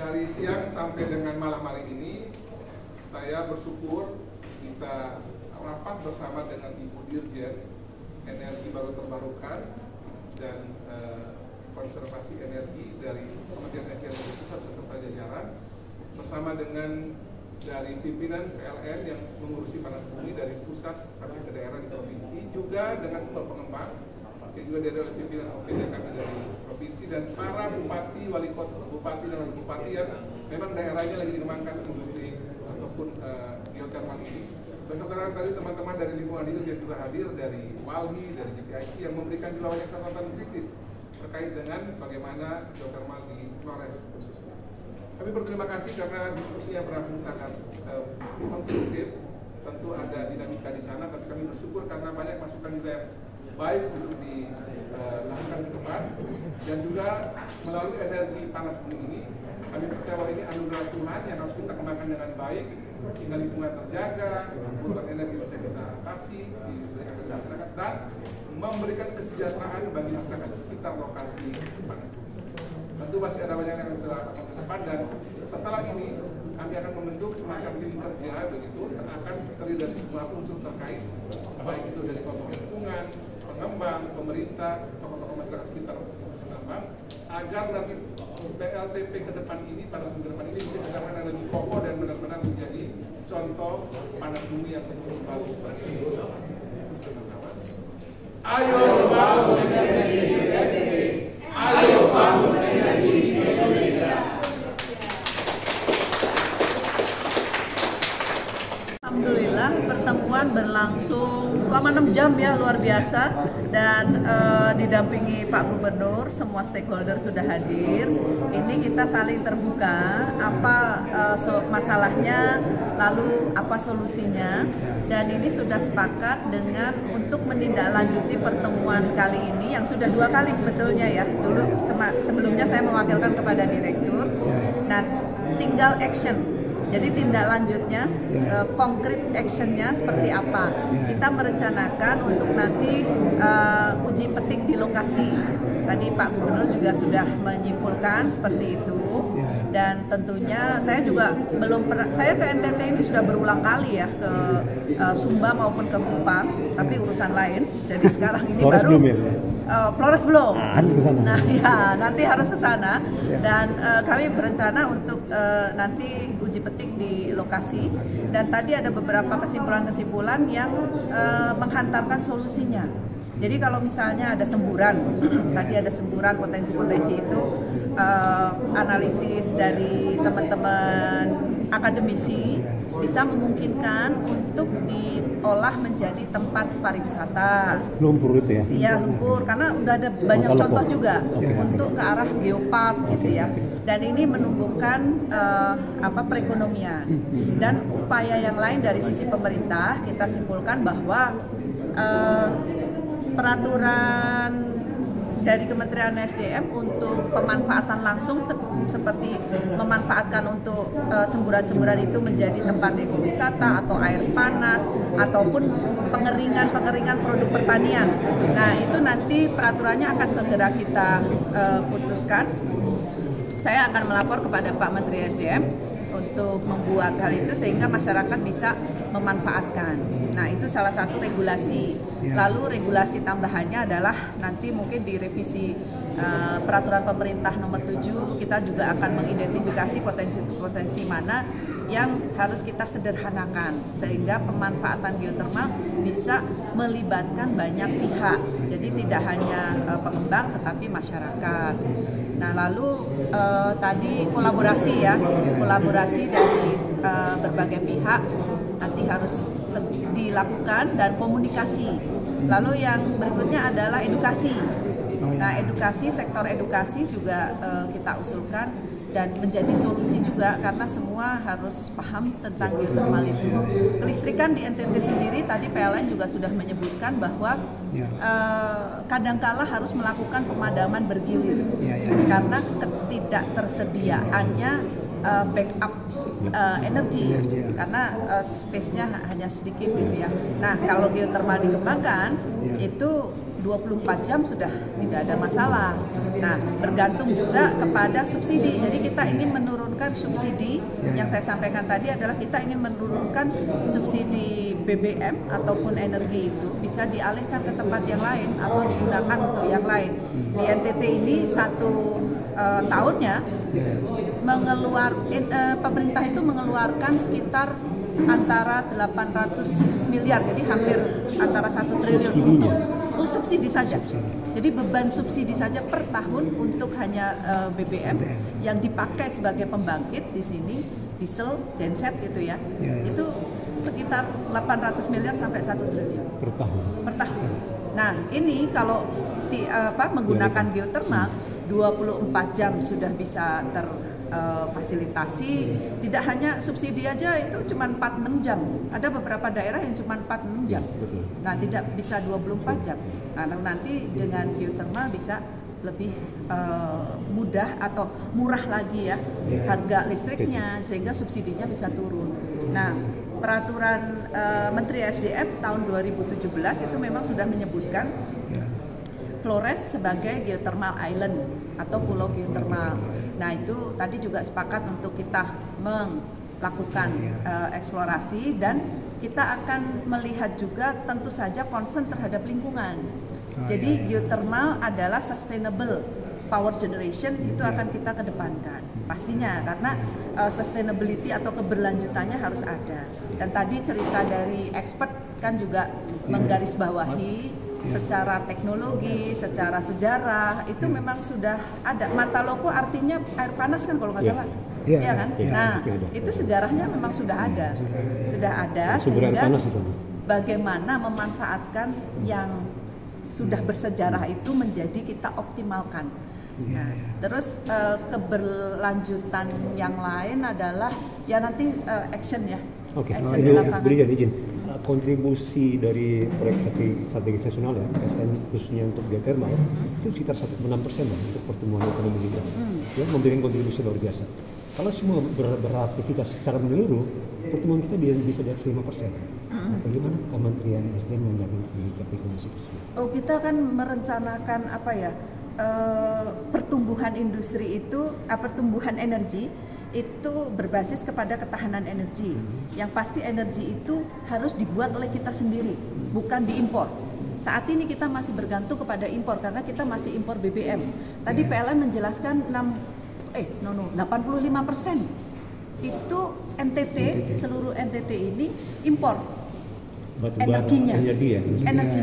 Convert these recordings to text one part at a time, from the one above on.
dari siang sampai dengan malam hari ini saya bersyukur bisa rapat bersama dengan Ibu Dirjen Energi Baru Terbarukan dan Konservasi Energi dari Kementerian Energi dari Pusat beserta jajaran, bersama dengan dari pimpinan PLN yang mengurusi panas bumi dari pusat sampai ke daerah di provinsi, juga dengan sebuah pengembang yang juga dari pimpinan OPD kami dari provinsi, dan para bupati, wali kota, bupati dan wali bupati yang memang daerahnya lagi dikembangkan industri ataupun geothermal ini. Beserta tadi teman-teman dari lingkungan hidup yang juga hadir dari Walhi, dari GPIC yang memberikan juga banyak catatan kritis terkait dengan bagaimana geothermal di Flores khususnya. Kami berterima kasih karena diskusinya berlangsung sangat konstruktif. Tentu ada dinamika di sana, tapi kami bersyukur karena banyak masukan juga yang baik untuk dilakukan ke depan, dan juga melalui energi panas bumi ini kami percaya bahwa ini anugerah Tuhan yang harus kita kembangkan dengan baik sehingga lingkungan terjaga, kebutuhan energi bisa kita atasi, diberikan ke masyarakat, dan memberikan kesejahteraan bagi masyarakat sekitar lokasi panas bumi. Tentu masih ada banyak yang kita lakukan ke depan, dan setelah ini kami akan membentuk semacam tim kerja begitu yang akan terdiri dari semua unsur terkait, baik itu dari kelompok lingkungan, pengembang, pemerintah, tokoh-tokoh masyarakat sekitar penambang, agar nanti PLTP ke depan ini, pada ke depan ini bisa benar-benar lebih kokoh dan benar-benar menjadi contoh panas bumi yang betul bagus bagi Indonesia. Bersama-sama. Ayo bangun energi bersih. Ayo bangun energi Indonesia. Alhamdulillah pertemuan berlangsung selama 6 jam ya, luar biasa, dan didampingi Pak Gubernur, semua stakeholder sudah hadir. Ini kita saling terbuka apa masalahnya, lalu apa solusinya, dan ini sudah sepakat dengan untuk menindaklanjuti pertemuan kali ini yang sudah 2 kali sebetulnya ya. Dulu sebelumnya saya mewakilkan kepada direktur. Nah, tinggal action. Jadi tindak lanjutnya, konkret actionnya seperti apa? Kita merencanakan untuk nanti uji petik di lokasi. Tadi Pak Gubernur juga sudah menyimpulkan seperti itu. Dan tentunya saya juga belum pernah, saya ke NTT ini sudah berulang kali ya, ke Sumba maupun ke Kupang, tapi urusan lain. Jadi sekarang ini Flores baru belum ya? Flores belum. Harus ke sana. Nah ya, nanti harus ke sana, dan kami berencana untuk nanti uji petik di lokasi, dan tadi ada beberapa kesimpulan-kesimpulan yang menghantarkan solusinya. Jadi kalau misalnya ada semburan, tadi ada semburan, potensi-potensi itu analisis dari teman-teman akademisi bisa memungkinkan untuk diolah menjadi tempat pariwisata. Lumpur itu ya? Iya, lumpur, karena udah ada banyak contoh juga untuk ke arah geopark gitu ya. Dan ini menumbuhkan perekonomian. Dan upaya yang lain dari sisi pemerintah, kita simpulkan bahwa peraturan dari Kementerian SDM untuk pemanfaatan langsung seperti memanfaatkan untuk semburan-semburan itu menjadi tempat ekowisata atau air panas ataupun pengeringan produk pertanian. Nah, itu nanti peraturannya akan segera kita putuskan. Saya akan melapor kepada Pak Menteri SDM untuk membuat hal itu sehingga masyarakat bisa memanfaatkan. Nah, itu salah satu regulasi. Lalu regulasi tambahannya adalah nanti mungkin di revisi peraturan pemerintah nomor 7 kita juga akan mengidentifikasi potensi-potensi mana yang harus kita sederhanakan sehingga pemanfaatan geotermal bisa melibatkan banyak pihak. Jadi tidak hanya pengembang tetapi masyarakat. Nah, lalu tadi kolaborasi ya, kolaborasi dari berbagai pihak nanti harus dilakukan, dan komunikasi. Lalu yang berikutnya adalah edukasi. Nah, edukasi, sektor edukasi juga kita usulkan dan menjadi solusi juga karena semua harus paham tentang geothermal itu. Kelistrikan di NTT sendiri tadi PLN juga sudah menyebutkan bahwa kadangkala harus melakukan pemadaman bergilir karena ketidaktersediaannya backup energi karena space-nya hanya sedikit gitu ya. Nah, kalau geothermal dikembangkan itu 24 jam sudah tidak ada masalah. Nah, bergantung juga kepada subsidi. Jadi kita ingin menurunkan subsidi. Yang saya sampaikan tadi adalah kita ingin menurunkan subsidi BBM ataupun energi itu bisa dialihkan ke tempat yang lain atau digunakan untuk yang lain. Di NTT ini satu tahunnya pemerintah itu mengeluarkan sekitar antara 800 miliar, jadi hampir antara 1 triliun untuk subsidi saja. Jadi beban subsidi saja per tahun untuk hanya BBM yang dipakai sebagai pembangkit di sini, diesel, genset gitu ya. Itu sekitar 800 miliar sampai 1 triliun per tahun. Nah, ini kalau menggunakan geothermal 24 jam sudah bisa terfasilitasi. Tidak hanya subsidi aja itu cuma 4-6 jam. Ada beberapa daerah yang cuma 4-6 jam. Nah, tidak bisa 24 jam. Nah, nanti dengan geothermal bisa lebih mudah atau murah lagi ya harga listriknya, sehingga subsidinya bisa turun. Nah, peraturan Menteri SDM tahun 2017 itu memang sudah menyebutkan Flores sebagai geothermal island atau pulau geothermal. Nah, itu tadi juga sepakat untuk kita melakukan eksplorasi, dan kita akan melihat juga tentu saja concern terhadap lingkungan. Jadi geothermal adalah sustainable power generation, itu akan kita kedepankan pastinya, karena sustainability atau keberlanjutannya harus ada. Dan tadi cerita dari expert kan juga menggarisbawahi secara teknologi, secara sejarah itu memang sudah ada. Mata loko artinya air panas kan kalau nggak salah. Iya kan? Nah, itu sejarahnya memang sudah ada. Sehingga bagaimana memanfaatkan yang sudah bersejarah itu menjadi kita optimalkan. Nah, terus keberlanjutan yang lain adalah ya nanti action ya. Oke, beri izin. Kontribusi dari proyek strategis nasional ya, SN khususnya untuk geothermal itu sekitar 1,6% untuk pertumbuhan ekonomi kita. Ya, memberikan kontribusi luar biasa. Kalau semua beraktivitas secara menyeluruh, pertumbuhan kita bisa di atas 5%. Bagaimana Kementerian SDM mencapai kondisi tersebut? Kita kan merencanakan pertumbuhan industri itu, pertumbuhan energi itu berbasis kepada ketahanan energi. Yang pasti energi itu harus dibuat oleh kita sendiri, bukan diimpor. Saat ini kita masih bergantung kepada impor karena kita masih impor BBM. Tadi PLN menjelaskan 85% itu NTT, seluruh NTT ini impor. Energinya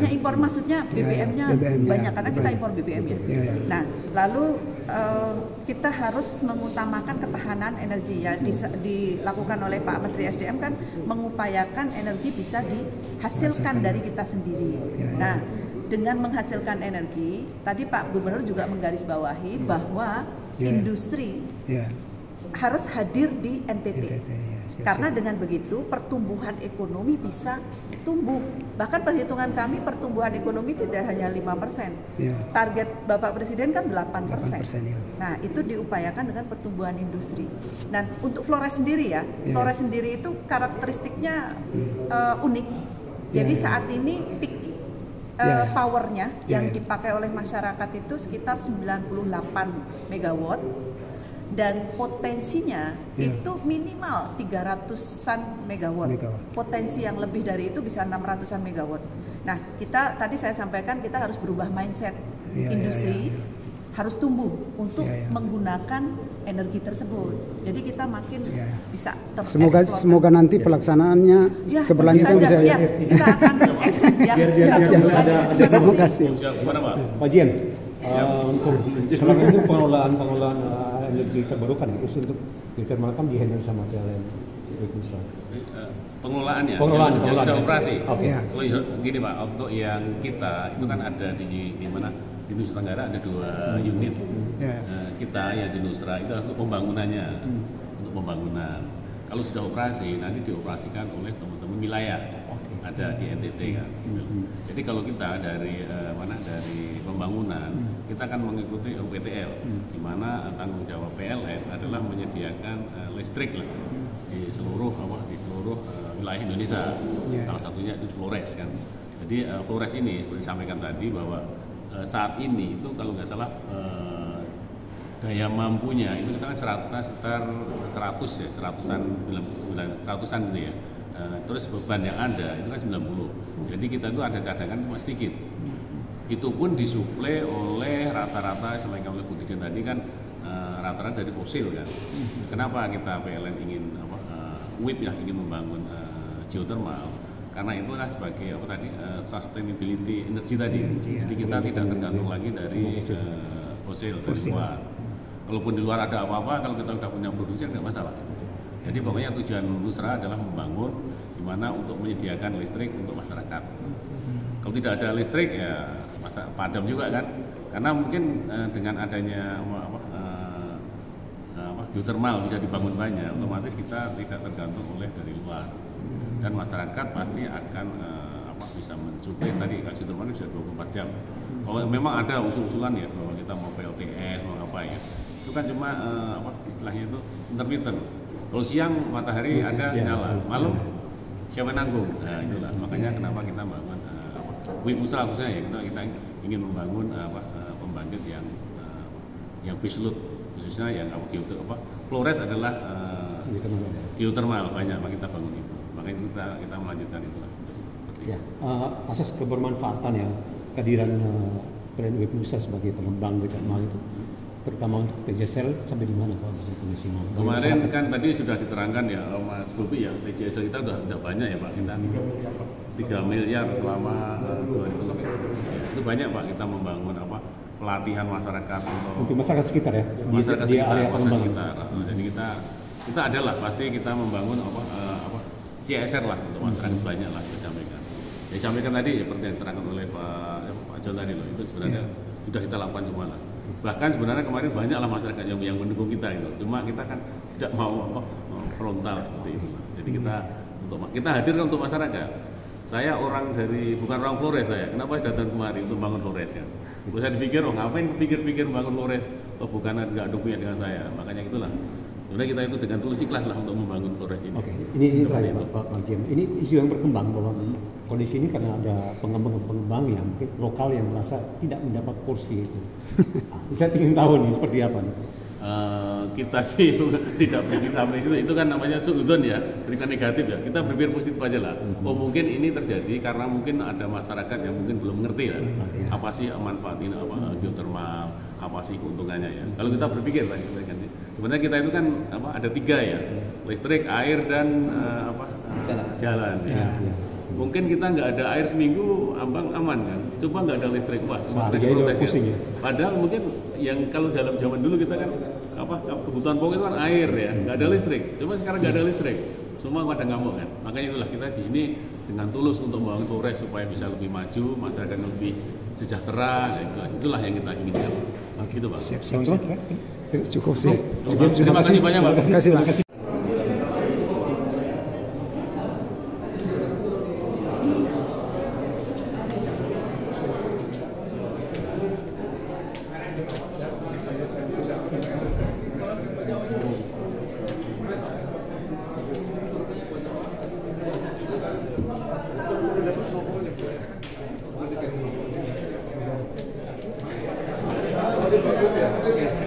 impor, maksudnya BBM-nya banyak karena kita impor BBM ya. Nah, lalu kita harus mengutamakan ketahanan energi ya, dilakukan oleh Pak Menteri SDM kan mengupayakan energi bisa dihasilkan dari kita sendiri. Nah, dengan menghasilkan energi, tadi Pak Gubernur juga menggarisbawahi bahwa industri harus hadir di NTT. Karena dengan begitu pertumbuhan ekonomi bisa tumbuh. Bahkan perhitungan kami pertumbuhan ekonomi tidak hanya 5%. Target Bapak Presiden kan 8%. Nah, itu diupayakan dengan pertumbuhan industri. Dan untuk Flores sendiri ya, Flores sendiri itu karakteristiknya unik. Jadi saat ini peak powernya yang dipakai oleh masyarakat itu sekitar 98 megawatt. Dan potensinya itu minimal 300-an megawatt. Potensi yang lebih dari itu bisa 600-an megawatt. Nah, tadi saya sampaikan kita harus berubah mindset. Industri harus tumbuh untuk menggunakan energi tersebut. Jadi kita makin bisa tereksplor. Semoga nanti pelaksanaannya keberlanjutan bisa kita akan action ya. Terima kasih. Pak Jian, untuk selama ini pengelolaan energi terbarukan itu untuk geothermal kan dihandle sama PLN. Pengelolaannya, yang sudah operasi. Kalau gini Pak, untuk yang kita itu kan ada di mana di Nusa Tenggara ada 2 unit. Kita yang di Nusra itu untuk pembangunannya, untuk pembangunan. Kalau sudah operasi nanti dioperasikan oleh teman-teman wilayah. Ada di NTT kan. Jadi kalau kita dari dari pembangunan kita akan mengikuti UPTL, di mana tanggung jawab PLN adalah menyediakan listrik lah di seluruh wilayah Indonesia. Salah satunya di Flores kan. Jadi Flores ini seperti disampaikan tadi bahwa saat ini itu kalau nggak salah daya mampunya itu kita kan sekitar 100 ya, 100-an gitu ya. Terus beban yang ada itu kan 90. Jadi kita itu ada cadangan cuma sedikit. Itu pun disuplai oleh rata-rata sampai oleh Bu Dirjen tadi kan rata-rata dari fosil kan. Kenapa kita PLN ingin WIP ya ingin membangun geothermal? Karena itulah sebagai sustainability energi tadi. Jadi kita tidak tergantung lagi dari fosil dari luar. Kalaupun di luar ada apa-apa, kalau kita sudah punya produksi nggak masalah. Jadi pokoknya tujuan Nusra adalah membangun di mana untuk menyediakan listrik untuk masyarakat. Kalau tidak ada listrik ya padam juga kan. Karena mungkin dengan adanya geothermal bisa dibangun banyak, otomatis kita tidak tergantung oleh dari luar. Dan masyarakat pasti akan bisa mensuplai tadi geothermal bisa 24 jam. Kalau memang ada usul-usulan ya bahwa kita mau PLTS mau apa ya, itu kan cuma istilahnya itu intermittent. Kalau siang matahari ada nyala, malam siapa nanggung? Nah itulah makanya kenapa kita bangun WIP Nusra khususnya ya kita ingin membangun pembangkit yang baseload khususnya yang Flores adalah geothermal banyak maka kita bangun itu. Makanya kita melanjutkan itulah. Ya, asas kebermanfaatan ya kehadiran brand WIP Nusra sebagai pengembang geothermal itu terutama untuk TJSL sampai di mana Pak? Kemarin kan tadi sudah diterangkan ya Mas Bobi ya TJSL kita udah banyak ya Pak, kita 3 miliar selama 2000 ya, itu banyak Pak kita membangun pelatihan masyarakat untuk masyarakat sekitar ya masyarakat sekitar. Jadi kita adalah pasti kita membangun CSR lah untuk masyarakat banyak lah disampaikan. Disampaikan tadi seperti yang diterangkan oleh Pak John tadi loh, itu sebenarnya sudah kita lakukan semua lah. Bahkan sebenarnya kemarin banyaklah masyarakat yang mendukung kita itu. Cuma kita kan tidak mau frontal seperti itu. Jadi kita hadirkan untuk masyarakat. Saya bukan orang Flores saya. Kenapa saya datang kemari untuk bangun Flores ya? Saya dipikir ngapain pikir bangun Flores? Bukan nggak dukungnya dengan saya. Makanya itulah. Sebenarnya kita itu dengan tulus ikhlas lah untuk membangun Flores ini. Oke, ini terakhir Pak Jim. Ini isu yang berkembang bahwa kondisi ini karena ada pengembang yang lokal yang merasa tidak mendapat porsi itu. Saya ingin tahu nih seperti apa nih. Kita sih tidak berpikir sampai itu kan namanya suudzon ya, berikan negatif ya. Kita berpikir positif aja lah. Mungkin ini terjadi karena mungkin ada masyarakat yang mungkin belum mengerti lah apa sih manfaat ini geothermal, apa sih keuntungannya ya. Kalau kita berpikir tadi sebenarnya kita itu kan ada 3 ya, listrik, air dan jalan. Ya. Mungkin kita nggak ada air seminggu aman kan, coba nggak ada listrik protes ya. Padahal mungkin yang kalau dalam zaman dulu kita kan kebutuhan pokok itu kan air ya, nggak ada listrik. Coba sekarang nggak ada listrik, semua pada ngamuk kan. Makanya itulah kita di sini dengan tulus untuk membangun Flores supaya bisa lebih maju, masyarakat lebih sejahtera. Itulah yang kita inginkan. Gitu Pak. Siap. Cukup sih. Terima kasih banyak Pak. Terima kasih. Oke.